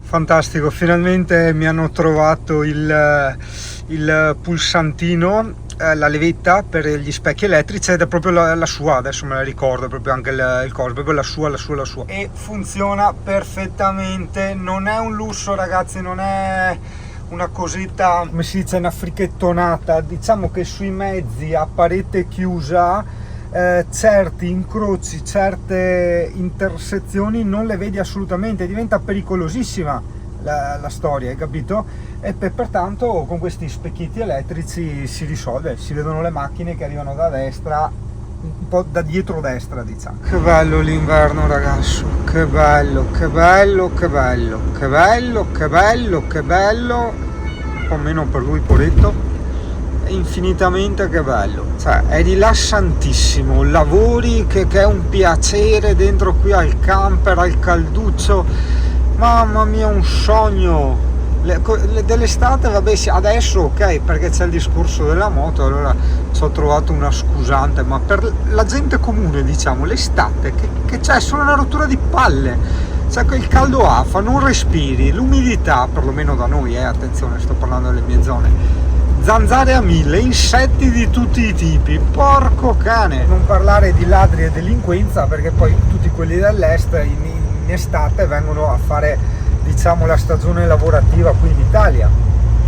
Fantastico, finalmente mi hanno trovato il pulsantino, la levetta per gli specchi elettrici, ed è proprio la sua, adesso me la ricordo, proprio anche il coso, proprio la sua, e funziona perfettamente. Non è un lusso, ragazzi, non è una cosetta, come si dice, una fricchettonata. Diciamo che sui mezzi a parete chiusa certi incroci, certe intersezioni non le vedi assolutamente, diventa pericolosissima la storia, hai capito? E pertanto con questi specchietti elettrici si risolve, si vedono le macchine che arrivano da destra, un po' da dietro destra, diciamo. Che bello l'inverno, ragazzo, che bello, che bello, che bello, che bello, che bello, che bello, un po' meno per lui, poretto. Infinitamente che bello, cioè è rilassantissimo, lavori che è un piacere dentro qui al camper, al calduccio, mamma mia, un sogno. Dell'estate, vabbè, adesso ok, perché c'è il discorso della moto, allora ci ho trovato una scusante, ma per la gente comune, diciamo, l'estate che c'è solo una rottura di palle, cioè il caldo afa, non respiri, l'umidità, perlomeno da noi, attenzione, sto parlando delle mie zone, zanzare a 1000, insetti di tutti i tipi, porco cane. Non parlare di ladri e delinquenza, perché poi tutti quelli dell'est in estate vengono a fare, diciamo, la stagione lavorativa qui in Italia.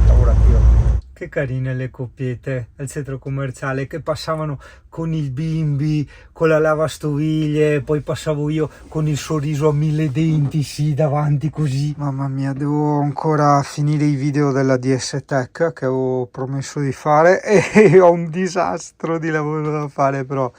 Lavorativa. Che carine le coppiette al centro commerciale che passavano con il bimbi, con la lavastoviglie, poi passavo io con il sorriso a 1000 denti, sì, davanti così. Mamma mia, devo ancora finire i video della DS Tech che avevo promesso di fare e ho un disastro di lavoro da fare, però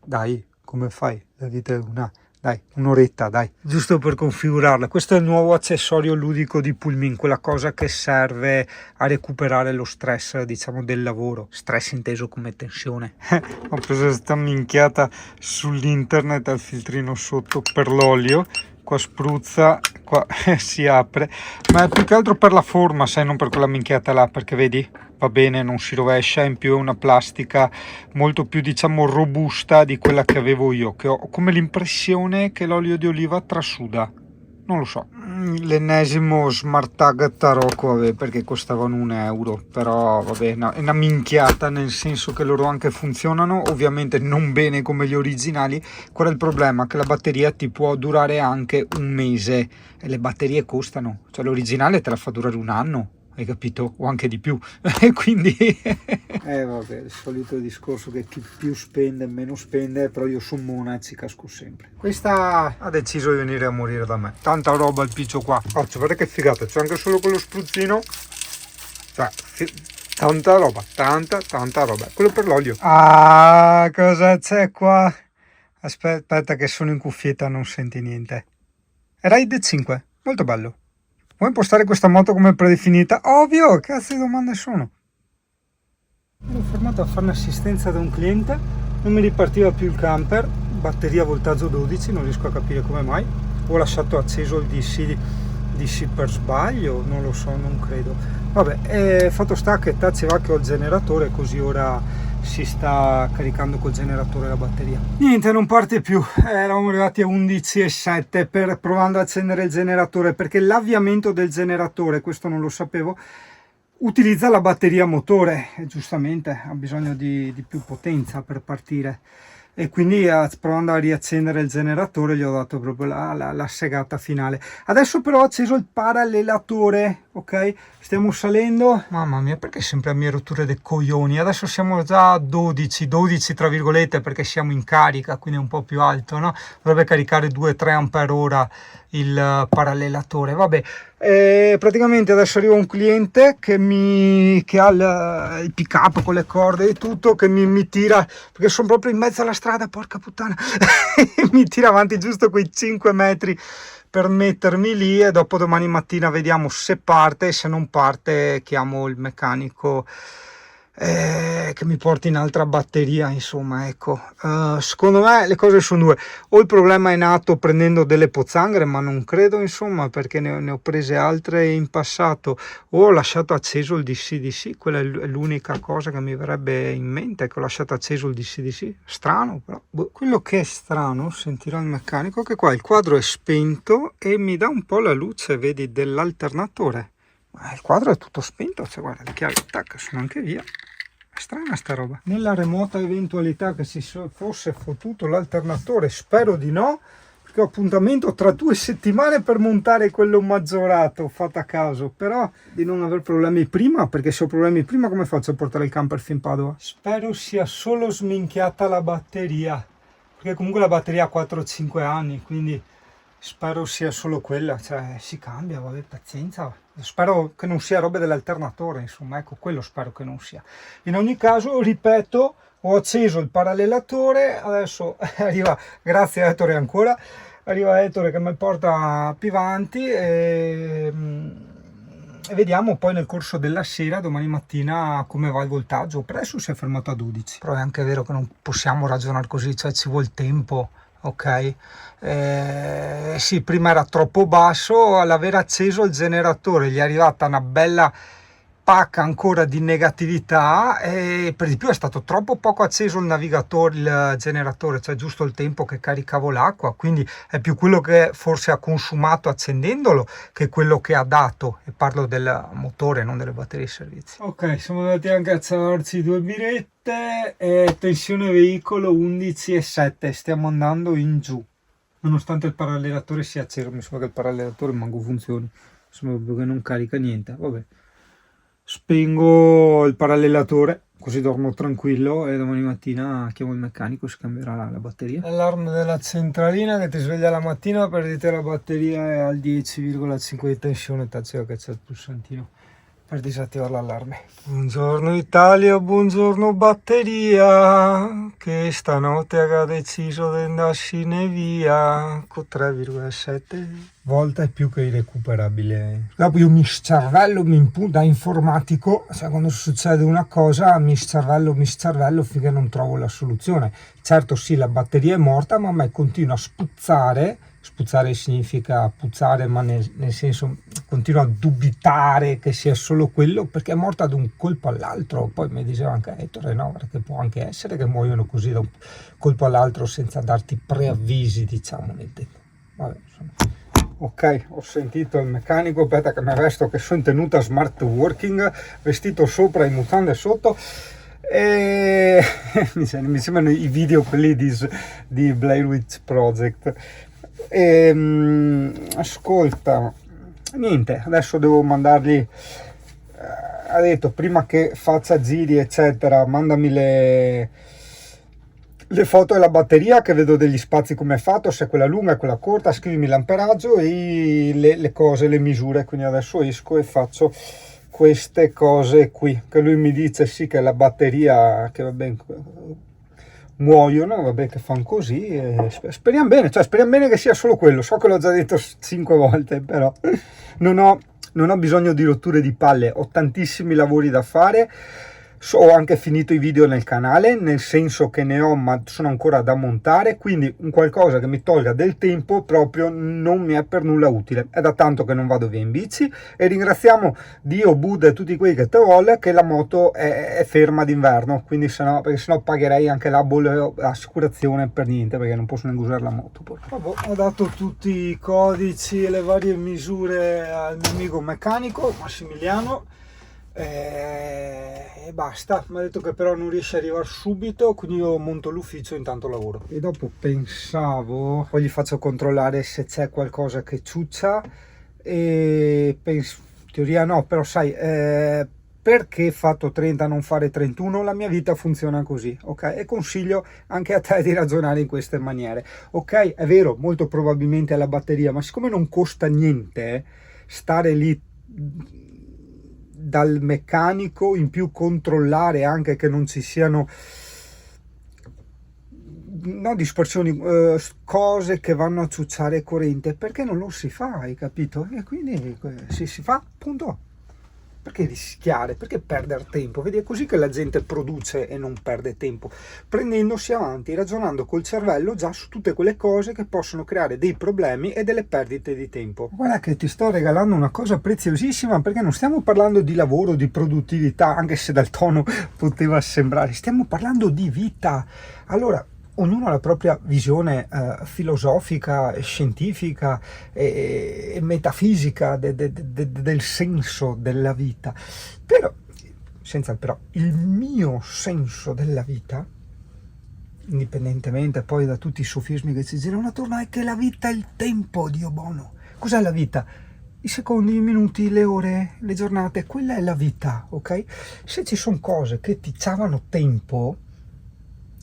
dai, come fai? La vita è una... Dai, un'oretta, dai, giusto per configurarla. Questo è il nuovo accessorio ludico di Pulmin, quella cosa che serve a recuperare lo stress, diciamo, del lavoro. Stress inteso come tensione. Ho preso questa minchiata sull'internet al filtrino sotto per l'olio. Qua spruzza, qua si apre, ma è più che altro per la forma, sai, non per quella minchiata là, perché vedi, va bene, non si rovescia, in più è una plastica molto più, diciamo, robusta di quella che avevo io, che ho come l'impressione che l'olio di oliva trasuda, non lo so. L'ennesimo Smart Tag Tarocco, vabbè, perché costavano €1, però vabbè, no, è una minchiata, nel senso che loro anche funzionano, ovviamente non bene come gli originali. Qual è il problema? Che la batteria ti può durare anche un mese e le batterie costano, cioè l'originale te la fa durare un anno, hai capito? O anche di più. E quindi vabbè, il solito discorso che chi più spende meno spende, però io sono mona e ci casco sempre. Questa ha deciso di venire a morire da me. Tanta roba il piccio qua. Faccio, guarda che figata, c'è anche solo quello spruzzino. Cioè, tanta roba, tanta roba. Quello per l'olio. Ah, cosa c'è qua? Aspetta che sono in cuffietta, non senti niente. Ride 5, molto bello. Vuoi impostare questa moto come predefinita? Ovvio, che cazzo di domande sono? Ero fermato a fare un'assistenza da un cliente, non mi ripartiva più il camper, batteria voltaggio 12, non riesco a capire come mai. Ho lasciato acceso il DC per sbaglio, non lo so, non credo. Vabbè, fatto sta che tazzi va che ho il generatore, così ora si sta caricando col generatore la batteria. Niente, non parte più, eravamo arrivati a 11,7 provando a accendere il generatore, perché l'avviamento del generatore, questo non lo sapevo, utilizza la batteria motore e giustamente ha bisogno di più potenza per partire, e quindi provando a riaccendere il generatore gli ho dato proprio la segata finale. Adesso però ho acceso il parallelatore, ok? Stiamo salendo. Mamma mia, perché sempre a mie rotture dei coglioni? Adesso siamo già a 12 tra virgolette, perché siamo in carica, quindi è un po' più alto, no? Dovrebbe caricare 2-3 ampere ora il parallelatore. Vabbè, praticamente adesso arriva un cliente che ha il pick up con le corde e tutto, che mi tira, perché sono proprio in mezzo alla strada, porca puttana. Mi tira avanti giusto quei 5 metri per mettermi lì, e dopo domani mattina vediamo se parte, e se non parte chiamo il meccanico che mi porti in altra batteria, insomma, ecco. Secondo me le cose sono due: o il problema è nato prendendo delle pozzanghere, ma non credo, insomma, perché ne ho prese altre in passato, o ho lasciato acceso il DC-DC. Quella è l'unica cosa che mi verrebbe in mente, che ho lasciato acceso il DC-DC. Strano, però quello che è strano, sentirò il meccanico, che qua il quadro è spento e mi dà un po' la luce, vedi, dell'alternatore. Ma il quadro è tutto spento, cioè guarda, le chiavi tac, sono anche via. È strana sta roba. Nella remota eventualità che si fosse fottuto l'alternatore, spero di no, perché ho appuntamento tra 2 settimane per montare quello maggiorato, fatto a caso. Però di non aver problemi prima, perché se ho problemi prima come faccio a portare il camper fin Padova? Spero sia solo sminchiata la batteria, perché comunque la batteria ha 4-5 anni, quindi spero sia solo quella, cioè si cambia, vabbè, pazienza. Spero che non sia roba dell'alternatore, insomma, ecco, quello spero che non sia. In ogni caso, ripeto, ho acceso il parallelatore, adesso arriva, grazie a Ettore ancora, arriva Ettore che mi porta più avanti e vediamo poi nel corso della sera, domani mattina, come va il voltaggio. Per adesso si è fermato a 12, però è anche vero che non possiamo ragionare così, cioè ci vuole tempo. Ok, sì, prima era troppo basso, all'aver acceso il generatore gli è arrivata una bella pacca ancora di negatività, e per di più è stato troppo poco acceso il navigatore, il generatore, cioè giusto il tempo che caricavo l'acqua, quindi è più quello che forse ha consumato accendendolo che quello che ha dato, e parlo del motore, non delle batterie di servizio. Ok, siamo andati anche a cavarci 2 birette e tensione veicolo 11,7, stiamo andando in giù nonostante il parallelatore sia acceso. Mi sembra che il parallelatore manco funzioni, sembra proprio che non carica niente. Vabbè, spengo il parallelatore così dormo tranquillo e domani mattina chiamo il meccanico, si cambierà la batteria. L'allarme della centralina che ti sveglia la mattina per dire la batteria è al 10,5 di tensione, taccio che c'è il pulsantino per disattivare l'allarme. Buongiorno Italia, buongiorno batteria, che stanotte ha deciso di andarsene via con 3,7 volte più che irrecuperabile. Dopo io mi scervello, da informatico, cioè quando succede una cosa mi scervello finché non trovo la soluzione. Certo sì, la batteria è morta, ma a me continua a spuzzare significa puzzare, ma nel senso continuo a dubitare che sia solo quello, perché è morta da un colpo all'altro. Poi mi diceva anche Ettore, no, perché può anche essere che muoiono così da un colpo all'altro senza darti preavvisi, diciamo, nel tempo. Vabbè, insomma. Ok, ho sentito il meccanico, aspetta che mi vesto, che sono in tenuta smart working, vestito sopra e mutande sotto. E mi sembrano i video quelli di Blair Witch Project. Ascolta, niente, adesso devo mandargli, ha detto prima che faccia giri eccetera, mandami le foto della batteria, che vedo degli spazi come è fatto, se è quella lunga, quella corta, scrivimi l'amperaggio e le cose, le misure. Quindi adesso esco e faccio queste cose qui, che lui mi dice sì che la batteria, che va bene, muoiono, vabbè, che fanno così, e speriamo bene, cioè speriamo bene che sia solo quello. So che l'ho già detto 5 volte, però non ho bisogno di rotture di palle, ho tantissimi lavori da fare. Ho anche finito i video nel canale, nel senso che ne ho, ma sono ancora da montare, quindi un qualcosa che mi tolga del tempo proprio non mi è per nulla utile. È da tanto che non vado via in bici, e ringraziamo Dio, Buddha e tutti quelli che te vuole che la moto è ferma d'inverno, quindi perché sennò pagherei anche l'assicurazione per niente, perché non posso neanche usare la moto. Vabbè, ho dato tutti i codici e le varie misure al mio amico meccanico Massimiliano, e basta. Mi ha detto che però non riesce ad arrivare subito, quindi io monto l'ufficio, intanto lavoro. E dopo pensavo, poi gli faccio controllare se c'è qualcosa che ciuccia, e in teoria no, però sai, perché fatto 30 non fare 31? La mia vita funziona così, ok? E consiglio anche a te di ragionare in queste maniere. Ok, è vero, molto probabilmente è la batteria, ma siccome non costa niente stare lì dal meccanico, in più controllare anche che non ci siano dispersioni, cose che vanno a ciucciare corrente, perché non lo si fa, hai capito? E quindi si fa, punto. Perché rischiare? Perché perdere tempo? Vedi, è così che la gente produce e non perde tempo, prendendosi avanti, ragionando col cervello già su tutte quelle cose che possono creare dei problemi e delle perdite di tempo. Guarda che ti sto regalando una cosa preziosissima, perché non stiamo parlando di lavoro, di produttività, anche se dal tono poteva sembrare, stiamo parlando di vita. Allora, ognuno ha la propria visione filosofica, scientifica e metafisica del senso della vita, però, senza il però, il mio senso della vita, indipendentemente poi da tutti i sofismi che ci girano attorno, è che la vita è il tempo, Dio buono. Cos'è la vita? I secondi, i minuti, le ore, le giornate, quella è la vita, ok? Se ci sono cose che ti ciavano tempo,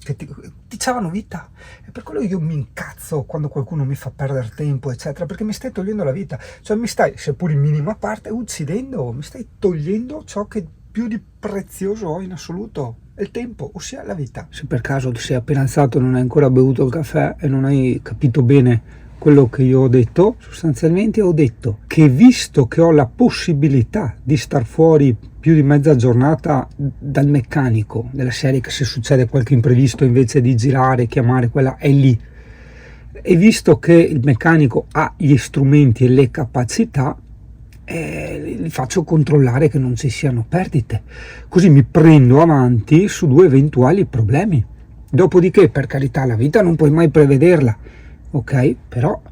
che ti ciavano vita, e per quello io mi incazzo quando qualcuno mi fa perdere tempo, eccetera, perché mi stai togliendo la vita, cioè mi stai, seppur in minima parte, uccidendo, mi stai togliendo ciò che più di prezioso ho in assoluto, è il tempo, ossia la vita. Se per caso ti sei appena alzato, non hai ancora bevuto il caffè e non hai capito bene quello che io ho detto, sostanzialmente ho detto che visto che ho la possibilità di star fuori più di mezza giornata dal meccanico, della serie che se succede qualche imprevisto invece di girare, chiamare, quella è lì, e visto che il meccanico ha gli strumenti e le capacità, li faccio controllare che non ci siano perdite, così mi prendo avanti su due eventuali problemi. Dopodiché, per carità, la vita non puoi mai prevederla, ok? Però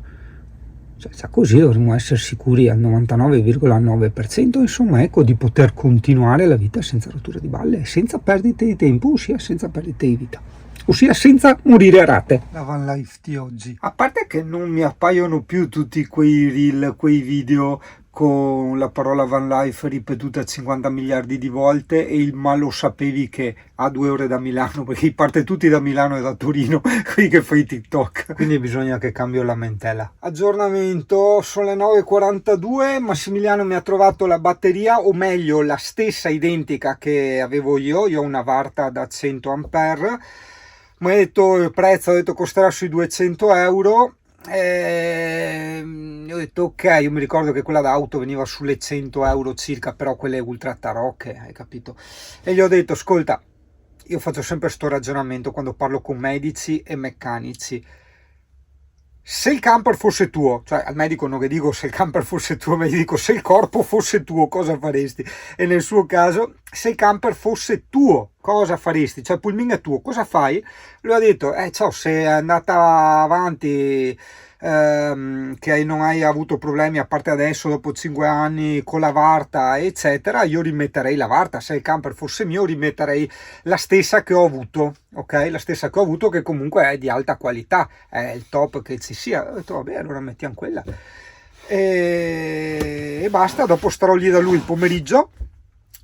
già così dovremmo essere sicuri al 99,9%, insomma, ecco, di poter continuare la vita senza rotture di balle, senza perdite di tempo, ossia senza perdite di vita, ossia senza morire a rate. La van life di oggi, a parte che non mi appaiono più tutti quei reel, quei video con la parola van life ripetuta 50 miliardi di volte e il ma lo sapevi che a 2 ore da Milano, perché parte tutti da Milano e da Torino, qui che fai TikTok, quindi bisogna che cambio la lamentela. Aggiornamento, sono le 9:42, Massimiliano mi ha trovato la batteria, o meglio la stessa identica che avevo io ho una Varta da 100 ampere, mi ha detto il prezzo, ho detto costerà sui 200 euro. Ho detto ok, io mi ricordo che quella d'auto veniva sulle 100 euro circa, però quelle ultra tarocche, hai capito? E gli ho detto ascolta, io faccio sempre sto ragionamento quando parlo con medici e meccanici: se il camper fosse tuo, cioè al medico non che dico se il camper fosse tuo, ma gli dico se il corpo fosse tuo cosa faresti? E nel suo caso, se il camper fosse tuo cosa faresti? Cioè il pulmino è tuo, cosa fai? Lui ha detto ciao, se è andata avanti, che non hai avuto problemi a parte adesso dopo 5 anni con la Varta eccetera, io rimetterei la Varta. Se il camper fosse mio rimetterei la stessa che ho avuto, ok? La stessa che ho avuto, che comunque è di alta qualità, è il top che ci sia. Ho detto vabbè, allora mettiamo quella e basta. Dopo starò lì da lui il pomeriggio,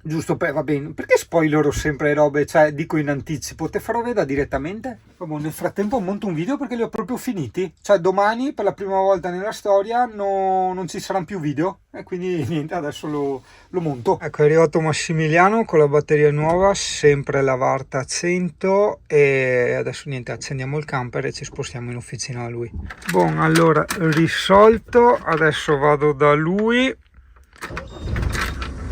giusto per, va bene, perché spoilerò sempre le robe, cioè dico in anticipo, te farò vedere direttamente. Vabbè, nel frattempo monto un video perché li ho proprio finiti, cioè domani per la prima volta nella storia non ci saranno più video e quindi niente, adesso lo monto. Ecco, è arrivato Massimiliano con la batteria nuova, sempre la Varta 100, e adesso niente, accendiamo il camper e ci spostiamo in officina da lui. Buon, allora risolto, adesso vado da lui.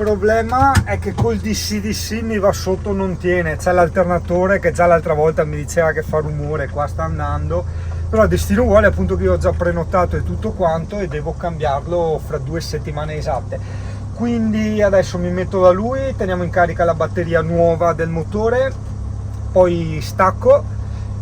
Il problema è che col DC-DC mi va sotto, non tiene, c'è l'alternatore che già l'altra volta mi diceva che fa rumore, qua sta andando, però il destino vuole appunto che io ho già prenotato e tutto quanto e devo cambiarlo fra 2 settimane esatte, quindi adesso mi metto da lui, teniamo in carica la batteria nuova del motore, poi stacco,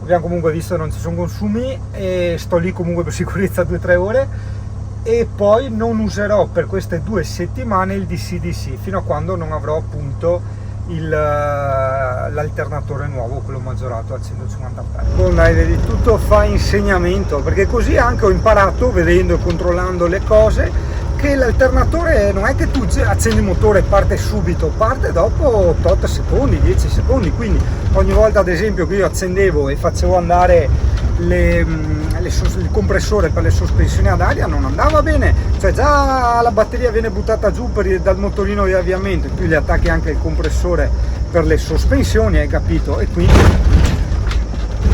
abbiamo comunque visto che non ci sono consumi e sto lì comunque per sicurezza 2-3 ore. E poi non userò per queste 2 settimane il DC-DC fino a quando non avrò appunto l'alternatore nuovo, quello maggiorato al 150 ampere. Bon, dai, vedi, tutto fa insegnamento, perché così anche ho imparato, vedendo e controllando le cose, che l'alternatore non è che tu accendi il motore e parte subito, parte dopo 8 secondi, 10 secondi, quindi ogni volta ad esempio che io accendevo e facevo andare il compressore per le sospensioni ad aria non andava bene, cioè già la batteria viene buttata giù dal motorino di avviamento, in più gli attacchi anche il compressore per le sospensioni, hai capito? E quindi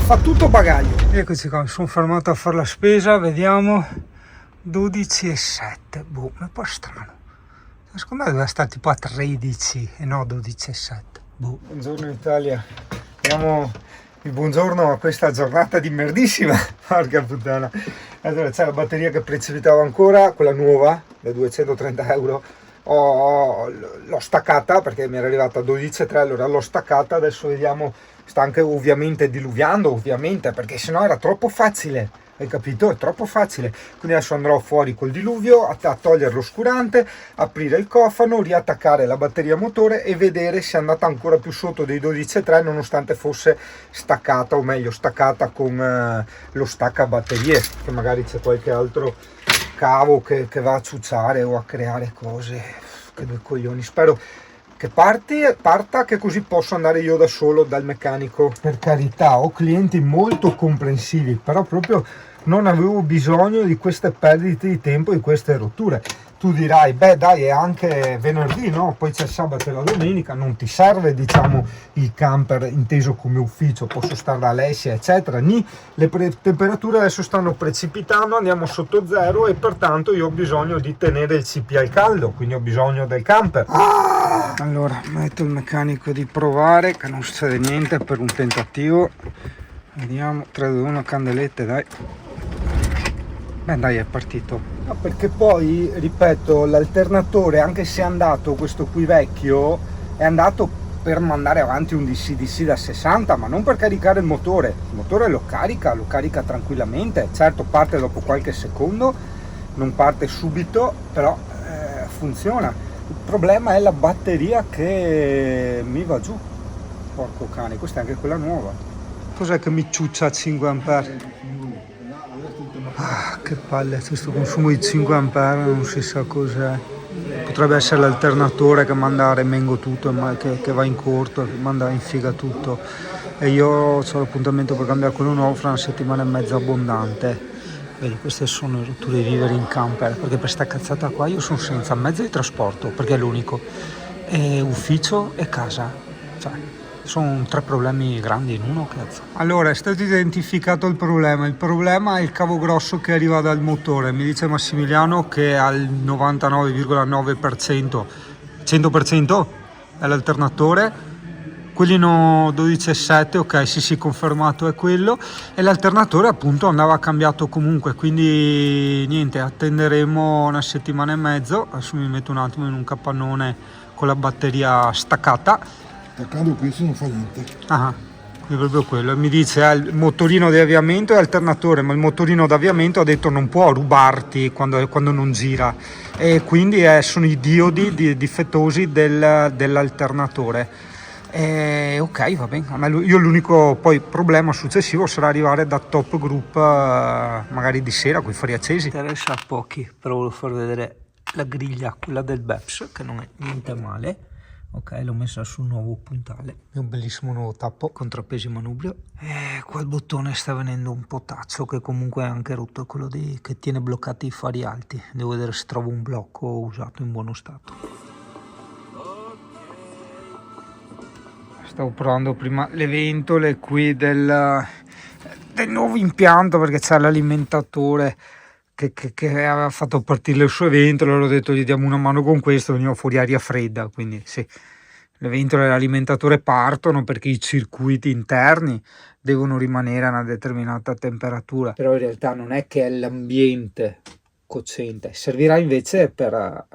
fa tutto bagaglio. Eccoci qua, mi sono fermato a fare la spesa, vediamo 12,7, boh, è un po' strano, Secondo me deve stare tipo a 13 e no 12,7. Boh. Buongiorno Italia, diamo il buongiorno a questa giornata di merdissima, porca puttana. Allora c'è la batteria che precipitava ancora, quella nuova, da 230 euro, l'ho staccata perché mi era arrivata a 12,3, allora l'ho staccata, adesso vediamo, sta anche ovviamente diluviando, ovviamente, perché sennò era troppo facile. Hai capito? È troppo facile. Quindi adesso andrò fuori col diluvio a togliere l'oscurante, aprire il cofano, riattaccare la batteria motore e vedere se è andata ancora più sotto dei 12,3 nonostante fosse staccata, o meglio staccata con lo stacca batterie, che magari c'è qualche altro cavo che va a ciucciare o a creare cose. Che due coglioni. Spero che parta, che così posso andare io da solo dal meccanico. Per carità, ho clienti molto comprensivi, però proprio non avevo bisogno di queste perdite di tempo, di queste rotture. Tu dirai, beh dai, è anche venerdì, no? Poi c'è il sabato e la domenica, non ti serve, diciamo, il camper inteso come ufficio, posso stare da Alessia, eccetera. Le temperature adesso stanno precipitando, andiamo sotto zero e pertanto io ho bisogno di tenere il CP al caldo, quindi ho bisogno del camper. Allora, metto il meccanico di provare, che non succede niente per un tentativo. Vediamo, 3, 2, 1, candelette, dai. Beh dai, è partito. No, perché poi, ripeto, l'alternatore, anche se è andato questo qui vecchio, è andato per mandare avanti un DC-DC da 60, ma non per caricare il motore. Il motore lo carica tranquillamente. Certo, parte dopo qualche secondo, non parte subito, però funziona. Il problema è la batteria che mi va giù. Porco cane, questa è anche quella nuova. Cos'è che mi ciuccia a 5 ampere? Che palle, questo consumo di 5 ampere non si sa cos'è. Potrebbe essere l'alternatore che manda a remengo tutto, che va in corto, che manda in figa tutto. E io ho l'appuntamento per cambiare quello nuovo fra una settimana e mezza abbondante. Vedi, queste sono le rotture di vivere in camper, perché per sta cazzata qua io sono senza mezzo di trasporto, perché è l'unico, e ufficio e casa, cioè sono 3 problemi grandi in uno, cazzo. Allora, è stato identificato il problema è il cavo grosso che arriva dal motore. Mi dice Massimiliano che al 99,9%, 100% è l'alternatore. Quelli no, 12,7, ok, sì, confermato è quello, e l'alternatore appunto andava cambiato comunque, quindi niente, attenderemo una settimana e mezzo. Adesso mi metto un attimo in un capannone con la batteria staccata. Attaccando questo non fa niente. Quindi proprio quello. Mi dice il motorino di avviamento e alternatore, ma il motorino d'avviamento ha detto non può rubarti quando non gira, e quindi sono i diodi difettosi dell'alternatore. Ok, va bene. Io l'unico poi problema successivo sarà arrivare da Top Group magari di sera con i fari accesi. Interessa a pochi, però volevo far vedere la griglia, quella del Beps, che non è niente male. Ok, l'ho messa sul nuovo puntale, è un bellissimo nuovo tappo con trapezi manubrio. Qua il bottone sta venendo un po' tazzo, che comunque è anche rotto, è quello che tiene bloccati i fari alti. Devo vedere se trovo un blocco usato in buono stato. Stavo provando prima le ventole qui del nuovo impianto, perché c'è l'alimentatore che aveva fatto partire le sue ventole. Allora ho detto gli diamo una mano con questo, veniva fuori aria fredda, quindi sì, le ventole dell'alimentatore partono perché i circuiti interni devono rimanere a una determinata temperatura, però in realtà non è che è l'ambiente cocente, servirà invece per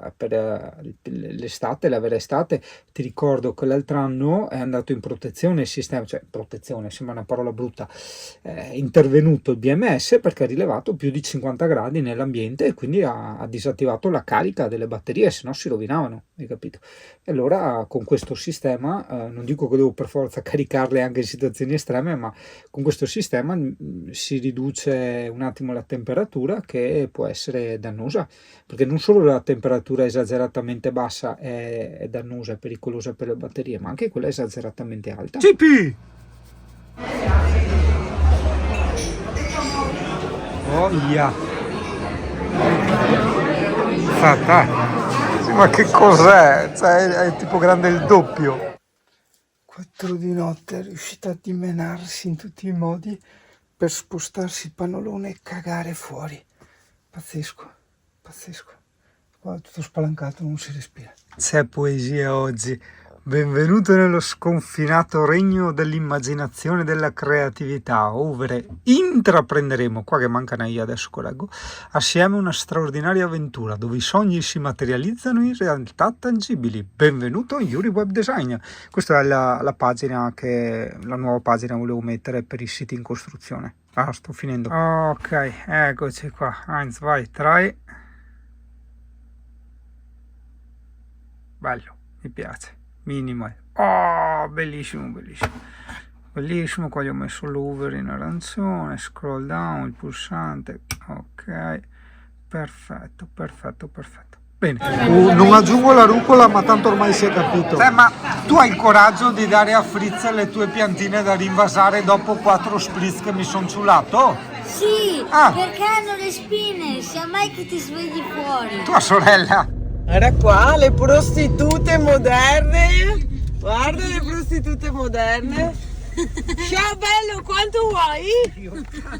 l'estate, la vera estate. Ti ricordo che l'altro anno è andato in protezione il sistema, cioè protezione sembra una parola brutta, è intervenuto il BMS perché ha rilevato più di 50 gradi nell'ambiente e quindi ha disattivato la carica delle batterie, se no si rovinavano, hai capito? E allora con questo sistema, non dico che devo per forza caricarle anche in situazioni estreme, ma con questo sistema si riduce un attimo la temperatura, che può essere dannosa, perché non solo la temperatura esageratamente bassa è dannosa e pericolosa per le batterie, ma anche quella esageratamente alta. CP! Oh via! Fatta! Ma che cos'è? Cioè, è tipo grande il doppio. 4 di notte è riuscita a dimenarsi in tutti i modi per spostarsi il pannolone e cagare fuori. Pazzesco, pazzesco. Qua è tutto spalancato, non si respira. C'è poesia oggi. Benvenuto nello sconfinato regno dell'immaginazione e della creatività, ove intraprenderemo, qua che manca una I adesso correggo, assieme una straordinaria avventura dove i sogni si materializzano in realtà tangibili. Benvenuto in Yuri Web Design. Questa è la pagina la nuova pagina volevo mettere per i siti in costruzione. Ah, sto finendo. Ok, eccoci qua. 1, 2, 3. Bello, mi piace. Minimo. Oh, bellissimo, bellissimo. Bellissimo, qua gli ho messo l'over in arancione, scroll down, il pulsante. Ok, perfetto, perfetto, perfetto. Bene. Non aggiungo la rucola, ma tanto ormai si è capito. Ma tu hai il coraggio di dare a Fritz le tue piantine da rinvasare dopo 4 spritz che mi sono ciulato? Sì, perché hanno le spine, sia mai che ti svegli fuori. Tua sorella. Guarda qua, le prostitute moderne. Guarda le prostitute moderne. Ciao bello, quanto vuoi?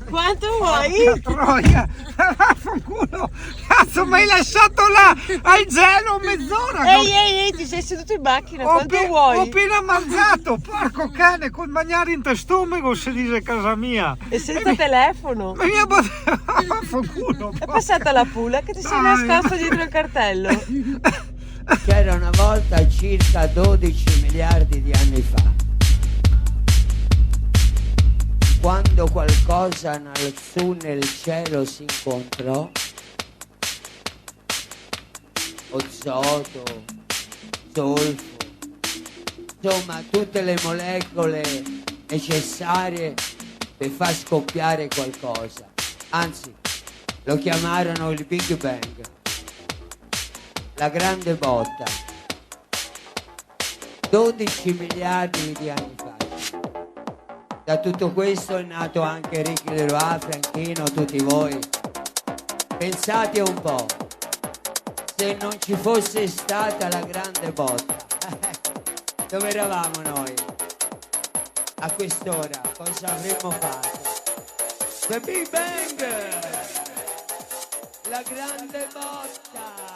Quanto vuoi? Troia, vaffanculo, cazzo mi hai lasciato là al gelo mezz'ora. Ehi, ti sei seduto in macchina, quanto vuoi? Ho appena mangiato, porco cane, col mangiare in stomaco si dice a casa mia. E senza telefono. Ma mia vaffanculo. È passata la pula che ti sei nascosto dietro il cartello. C'era una volta circa 12 miliardi di anni fa, quando qualcosa su nel cielo si incontrò, ozoto, zolfo, insomma tutte le molecole necessarie per far scoppiare qualcosa. Anzi, lo chiamarono il Big Bang, la grande botta. 12 miliardi di anni fa. Da tutto questo è nato anche Ricky Leroy, Franchino, tutti voi. Pensate un po', se non ci fosse stata la grande botta, dove eravamo noi? A quest'ora cosa avremmo fatto? The Big Bang! La grande botta!